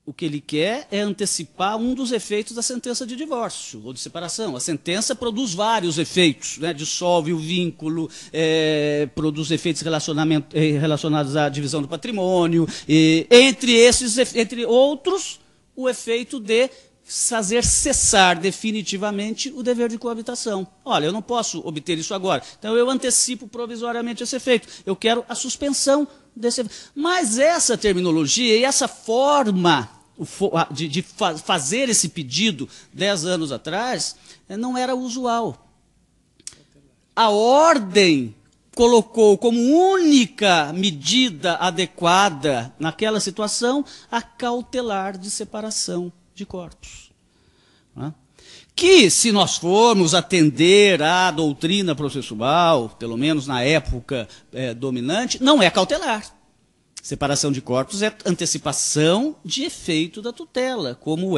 o que ele quer é antecipar um dos efeitos da sentença de divórcio ou de separação. A sentença produz vários efeitos, né? Dissolve o vínculo, produz efeitos relacionados à divisão do patrimônio, entre outros, o efeito de fazer cessar definitivamente o dever de coabitação. Olha, eu não posso obter isso agora, então eu antecipo provisoriamente esse efeito. Eu quero a suspensão desse efeito. Mas essa terminologia e essa forma de fazer esse pedido 10 anos atrás não era usual. A ordem colocou como única medida adequada naquela situação a cautelar de separação de corpos. Que, se nós formos atender à doutrina processual, pelo menos na época dominante, não é cautelar. Separação de corpos é antecipação de efeito da tutela, como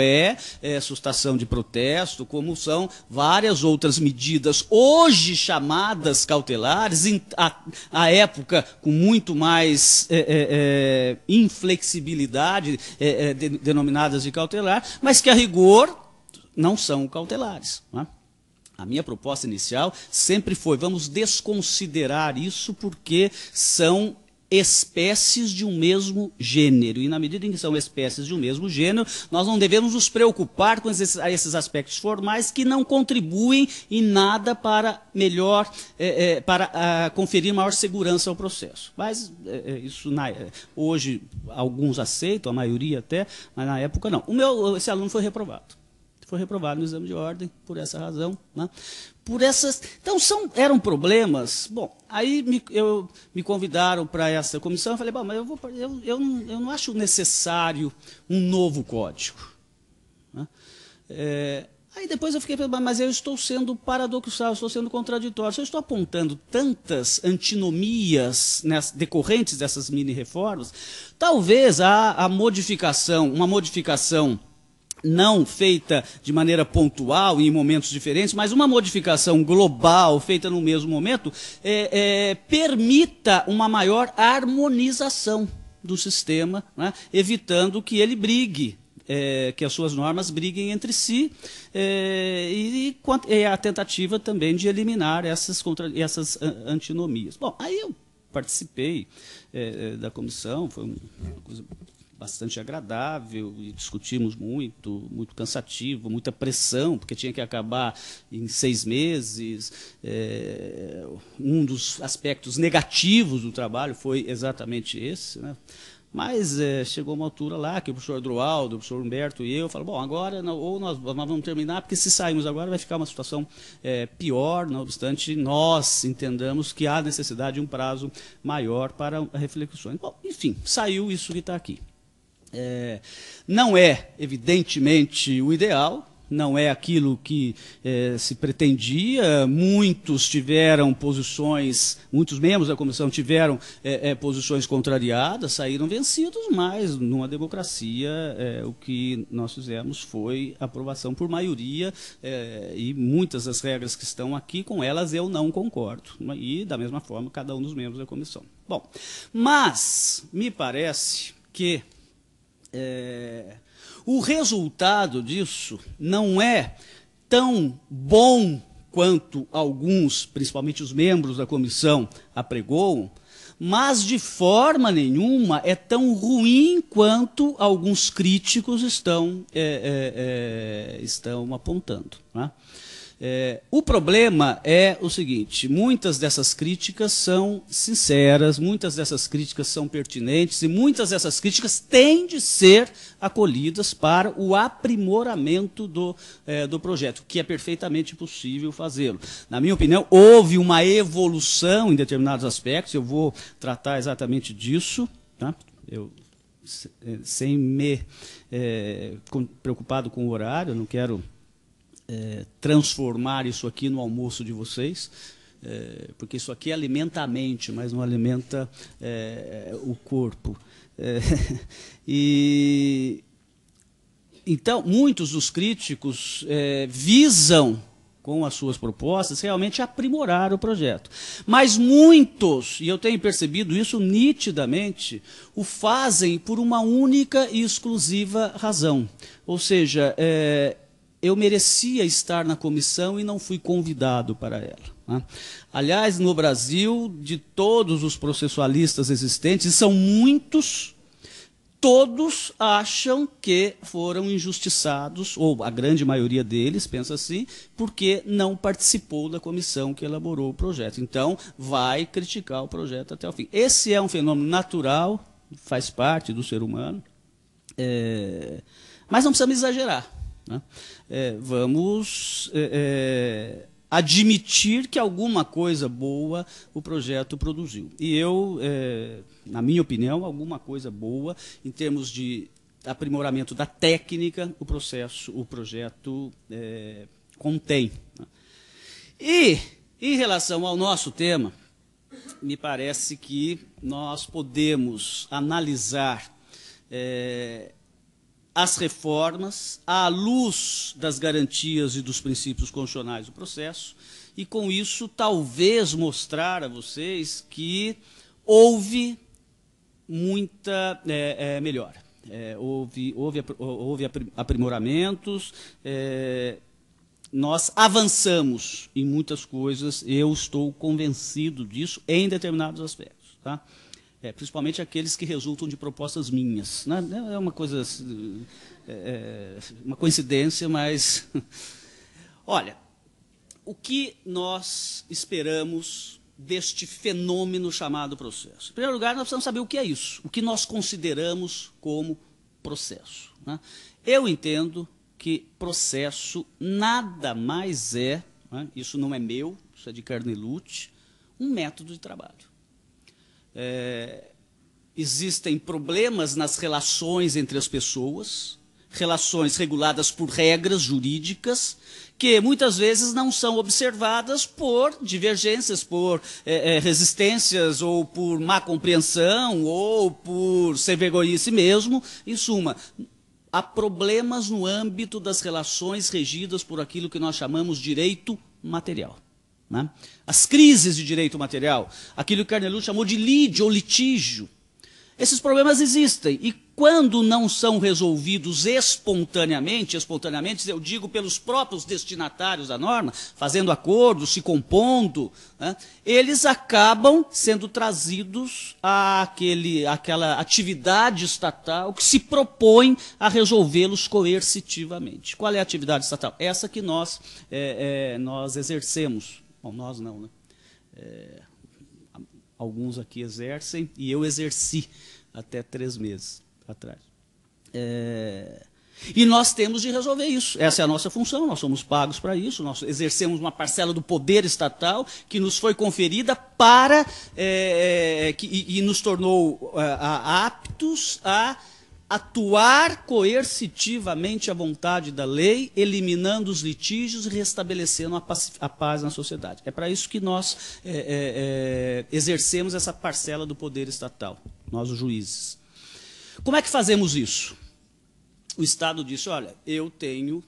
sustação de protesto, como são várias outras medidas, hoje chamadas cautelares, à época com muito mais inflexibilidade, denominadas de cautelar, mas que a rigor não são cautelares. Não é? A minha proposta inicial sempre foi, vamos desconsiderar isso porque são espécies de um mesmo gênero. E na medida em que são espécies de um mesmo gênero, nós não devemos nos preocupar com esses aspectos formais que não contribuem em nada para conferir maior segurança ao processo. Mas isso hoje alguns aceitam, a maioria até, mas na época não. Esse aluno foi reprovado. Foi reprovado no exame de ordem por essa razão, né? Então, eram problemas. Bom, aí me convidaram para essa comissão, eu falei, bom, mas eu não acho necessário um novo código. Né? Aí depois eu fiquei pensando, mas eu estou sendo paradoxal, eu estou sendo contraditório, se eu estou apontando tantas antinomias decorrentes dessas mini-reformas, talvez uma modificação não feita de maneira pontual e em momentos diferentes, mas uma modificação global feita no mesmo momento, permita uma maior harmonização do sistema, né, evitando que ele brigue, que as suas normas briguem entre si, e a tentativa também de eliminar essas antinomias. Bom, aí eu participei da comissão, foi uma coisa bastante agradável, e discutimos muito cansativo, muita pressão, porque tinha que acabar em 6 meses. Um dos aspectos negativos do trabalho foi exatamente esse, né? Mas chegou uma altura lá que o professor Adroaldo, o professor Humberto e eu falaram, bom, agora ou nós vamos terminar, porque se sairmos agora vai ficar uma situação pior, não obstante nós entendamos que há necessidade de um prazo maior para reflexões. Bom, enfim, saiu isso que está aqui. Não é, evidentemente, o ideal, não é aquilo que se pretendia. Muitos membros da comissão tiveram posições contrariadas, saíram vencidos, mas numa democracia o que nós fizemos foi aprovação por maioria, e muitas das regras que estão aqui, com elas eu não concordo. E, da mesma forma, cada um dos membros da comissão. Bom, mas me parece que o resultado disso não é tão bom quanto alguns, principalmente os membros da comissão, apregoam, mas de forma nenhuma é tão ruim quanto alguns críticos estão apontando, né? O problema é o seguinte: muitas dessas críticas são sinceras, muitas dessas críticas são pertinentes e muitas dessas críticas têm de ser acolhidas para o aprimoramento do projeto, que é perfeitamente possível fazê-lo. Na minha opinião, houve uma evolução em determinados aspectos, eu vou tratar exatamente disso, tá? Sem me preocupado com o horário, eu não quero transformar isso aqui no almoço de vocês, porque isso aqui alimenta a mente, mas não alimenta o corpo. Então, muitos dos críticos visam com as suas propostas, realmente aprimorar o projeto. Mas muitos, e eu tenho percebido isso nitidamente, o fazem por uma única e exclusiva razão. Ou seja, eu merecia estar na comissão e não fui convidado para ela. Né? Aliás, no Brasil, de todos os processualistas existentes, e são muitos, todos acham que foram injustiçados, ou a grande maioria deles pensa assim, porque não participou da comissão que elaborou o projeto. Então, vai criticar o projeto até o fim. Esse é um fenômeno natural, faz parte do ser humano, mas não precisamos exagerar. Né? Vamos admitir que alguma coisa boa o projeto produziu. E eu, na minha opinião, alguma coisa boa em termos de aprimoramento da técnica, o projeto contém. Né? E, em relação ao nosso tema, me parece que nós podemos analisar as reformas à luz das garantias e dos princípios constitucionais do processo, e com isso talvez mostrar a vocês que houve muita melhora. Houve aprimoramentos, nós avançamos em muitas coisas, eu estou convencido disso em determinados aspectos. Tá? Principalmente aqueles que resultam de propostas minhas. Né? É uma coisa, uma coincidência, mas... Olha, o que nós esperamos deste fenômeno chamado processo? Em primeiro lugar, nós precisamos saber o que é isso, o que nós consideramos como processo. Né? Eu entendo que processo nada mais é, né? Isso não é meu, isso é de Carnelucci, um método de trabalho. Existem problemas nas relações entre as pessoas, relações reguladas por regras jurídicas, que muitas vezes não são observadas por divergências, por resistências, ou por má compreensão, ou por sem vergonhice mesmo. Em suma, há problemas no âmbito das relações regidas por aquilo que nós chamamos de direito material. Né? As crises de direito material, aquilo que Carnelucci chamou de lide ou litígio, esses problemas existem, e quando não são resolvidos espontaneamente eu digo pelos próprios destinatários da norma, fazendo acordos, se compondo, né, eles acabam sendo trazidos àquela atividade estatal que se propõe a resolvê-los coercitivamente. Qual é a atividade estatal? Essa que nós exercemos. Bom, nós não, né? Alguns aqui exercem, e eu exerci até 3 meses atrás. E nós temos de resolver isso. Essa é a nossa função, nós somos pagos para isso, nós exercemos uma parcela do poder estatal que nos foi conferida para, e nos tornou aptos a atuar coercitivamente a vontade da lei, eliminando os litígios e restabelecendo a paz na sociedade. É para isso que nós exercemos essa parcela do poder estatal, nós os juízes. Como é que fazemos isso? O Estado disse, olha, eu tenho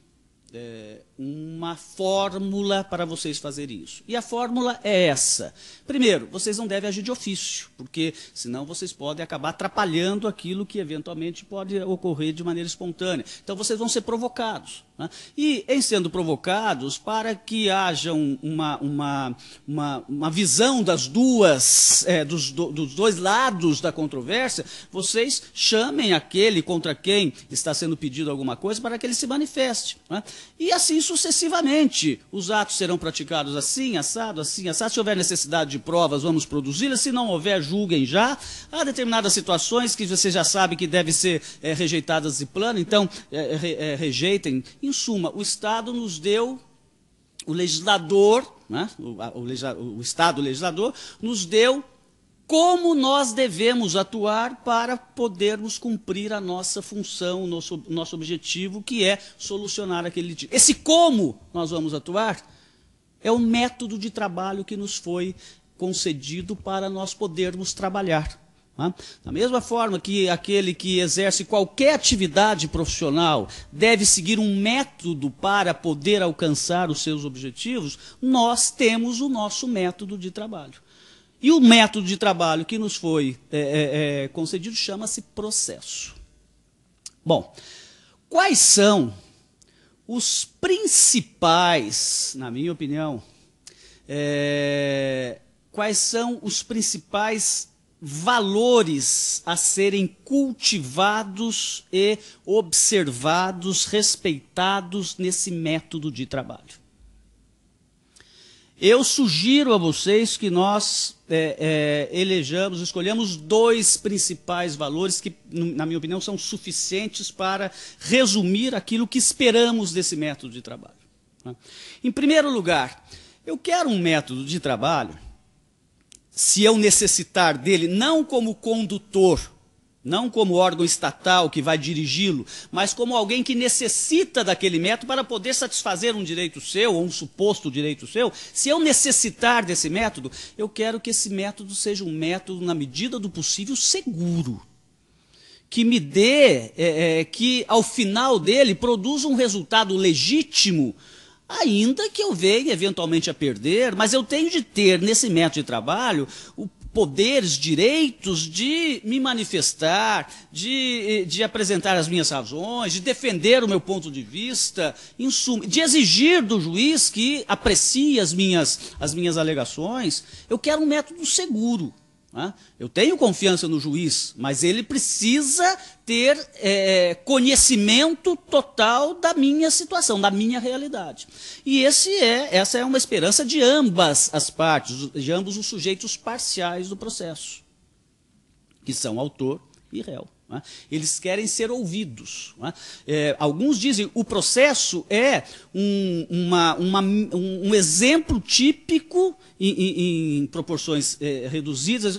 uma fórmula para vocês fazerem isso. E a fórmula é essa. Primeiro, vocês não devem agir de ofício, porque senão vocês podem acabar atrapalhando aquilo que eventualmente pode ocorrer de maneira espontânea. Então vocês vão ser provocados. Né? E, em sendo provocados, para que haja uma visão dos dois lados da controvérsia, vocês chamem aquele contra quem está sendo pedido alguma coisa para que ele se manifeste. Né? E assim sucessivamente. Os atos serão praticados assim, assado, assim, assado. Se houver necessidade de provas, vamos produzi-las. Se não houver, julguem já. Há determinadas situações que você já sabe que devem ser rejeitadas de plano, então rejeitem. Em suma, o Estado nos deu, o legislador, né, o Estado legislador, nos deu como nós devemos atuar para podermos cumprir a nossa função, o nosso objetivo, que é solucionar aquele litígio. Esse como nós vamos atuar é o método de trabalho que nos foi concedido para nós podermos trabalhar. Né? Da mesma forma que aquele que exerce qualquer atividade profissional deve seguir um método para poder alcançar os seus objetivos, nós temos o nosso método de trabalho. E o método de trabalho que nos foi concedido chama-se processo. Bom, quais são os principais, na minha opinião, quais são os principais valores a serem cultivados e observados, respeitados nesse método de trabalho? Eu sugiro a vocês que nós escolhamos 2 principais valores que, na minha opinião, são suficientes para resumir aquilo que esperamos desse método de trabalho. Em primeiro lugar, eu quero um método de trabalho, se eu necessitar dele, não como condutor, não como órgão estatal que vai dirigi-lo, mas como alguém que necessita daquele método para poder satisfazer um direito seu, ou um suposto direito seu. Se eu necessitar desse método, eu quero que esse método seja um método, na medida do possível, seguro. Que me dê, que ao final dele produza um resultado legítimo, ainda que eu venha eventualmente a perder, mas eu tenho de ter nesse método de trabalho poderes, direitos de me manifestar, de apresentar as minhas razões, de defender o meu ponto de vista, em suma, de exigir do juiz que aprecie as minhas alegações. Eu quero um método seguro. Né? Eu tenho confiança no juiz, mas ele precisa ter conhecimento total da minha situação, da minha realidade. E essa é uma esperança de ambas as partes, de ambos os sujeitos parciais do processo, que são autor e réu. Né? Eles querem ser ouvidos. Né? Alguns dizem que o processo é um exemplo típico, em proporções reduzidas,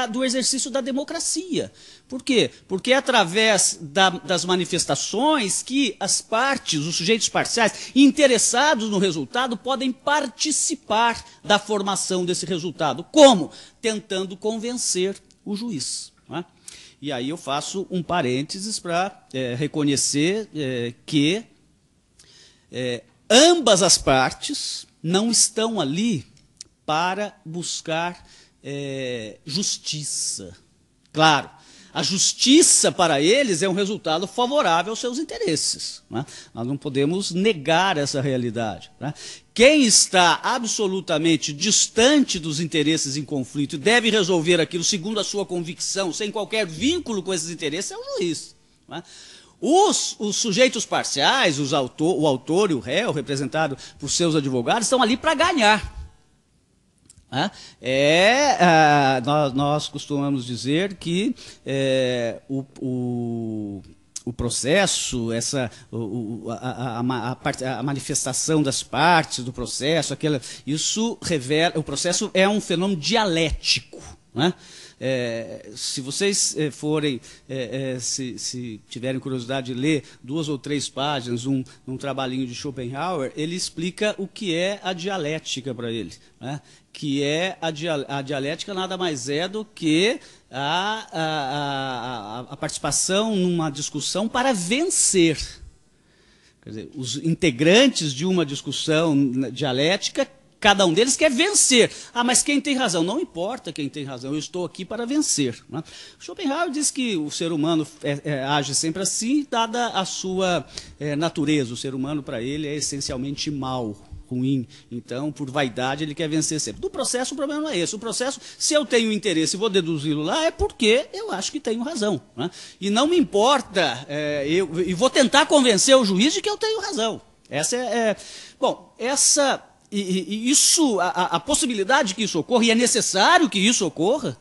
do exercício da democracia. Por quê? Porque é através das manifestações que as partes, os sujeitos parciais, interessados no resultado, podem participar da formação desse resultado. Como? Tentando convencer o juiz. Né? E aí eu faço um parênteses para reconhecer que ambas as partes não estão ali para buscar justiça. Claro, a justiça para eles é um resultado favorável aos seus interesses. Né? Nós não podemos negar essa realidade. Né? Quem está absolutamente distante dos interesses em conflito e deve resolver aquilo segundo a sua convicção, sem qualquer vínculo com esses interesses, é o juiz. Né? Os sujeitos parciais, o autor e o réu, representado por seus advogados, estão ali para ganhar. Nós costumamos dizer que o processo, a manifestação das partes do processo, isso revela, o processo é um fenômeno dialético. Né? Se vocês se tiverem curiosidade de ler 2 ou 3 páginas, um trabalhinho de Schopenhauer, ele explica o que é a dialética para ele. Né? Que a dialética nada mais é do que a participação numa discussão para vencer. Quer dizer, os integrantes de uma discussão dialética, cada um deles quer vencer. Mas quem tem razão? Não importa quem tem razão, eu estou aqui para vencer. Né? Schopenhauer diz que o ser humano age sempre assim, dada a sua natureza. O ser humano, para ele, é essencialmente mau, ruim. Então, por vaidade, ele quer vencer sempre. Do processo, o problema não é esse. O processo, se eu tenho interesse e vou deduzi-lo lá, é porque eu acho que tenho razão. Né? E não me importa, e vou tentar convencer o juiz de que eu tenho razão. A possibilidade de que isso ocorra, e é necessário que isso ocorra,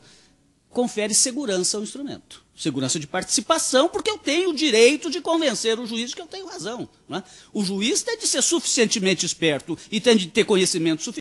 confere segurança ao instrumento. Segurança de participação, porque eu tenho o direito de convencer o juiz de que eu tenho razão. Né? O juiz tem de ser suficientemente esperto e tem de ter conhecimento suficiente